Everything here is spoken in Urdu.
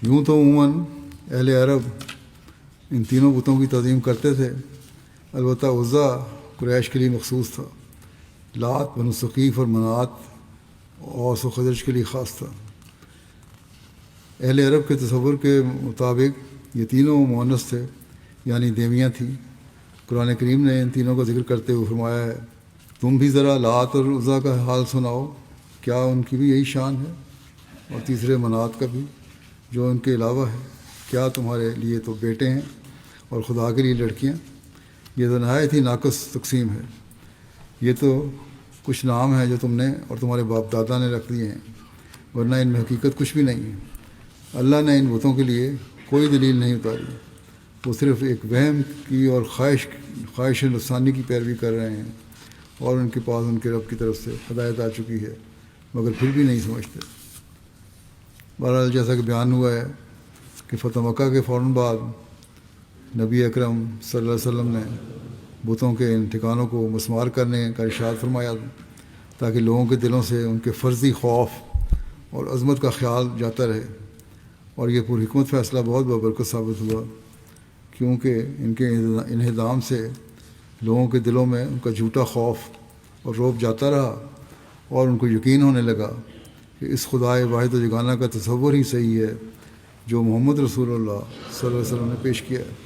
یوں تو عموماً اہل عرب ان تینوں بتوں کی تعظیم کرتے تھے، البتہ عزا قریش کے لیے مخصوص تھا، لات بنو ثقیف اور منات اوس و خزرج کے لیے خاص تھا۔ اہل عرب کے تصور کے مطابق یہ تینوں مؤنث تھے، یعنی دیویاں تھیں۔ قرآن کریم نے ان تینوں کا ذکر کرتے ہوئے فرمایا ہے، تم بھی ذرا لات اور عزا کا حال سناؤ، کیا ان کی بھی یہی شان ہے؟ اور تیسرے منات کا بھی جو ان کے علاوہ ہے، کیا تمہارے لیے تو بیٹے ہیں اور خدا کے لیے لڑکیاں؟ یہ تو نہایت ہی ناقص تقسیم ہے۔ یہ تو کچھ نام ہیں جو تم نے اور تمہارے باپ دادا نے رکھ دیے ہیں، ورنہ ان میں حقیقت کچھ بھی نہیں ہے۔ اللہ نے ان بتوں کے لیے کوئی دلیل نہیں اتاری، وہ صرف ایک وہم کی اور خواہش نفسانی کی پیروی کر رہے ہیں، اور ان کے پاس ان کے رب کی طرف سے ہدایت آ چکی ہے، مگر پھر بھی نہیں سمجھتے۔ بہرحال جیسا کہ بیان ہوا ہے کہ فتح مکہ کے فوراً بعد نبی اکرم صلی اللہ علیہ وسلم نے بتوں کے ان ٹھکانوں کو مسمار کرنے کا ارشاد فرمایا تاکہ لوگوں کے دلوں سے ان کے فرضی خوف اور عظمت کا خیال جاتا رہے، اور یہ پر حکمت فیصلہ بہت بابرکت ثابت ہوا، کیونکہ ان کے انہدام سے لوگوں کے دلوں میں ان کا جھوٹا خوف اور رعب جاتا رہا، اور ان کو یقین ہونے لگا کہ اس خدائے واحد و یگانہ کا تصور ہی صحیح ہے جو محمد رسول اللہ صلی اللہ علیہ وسلم نے پیش کیا ہے۔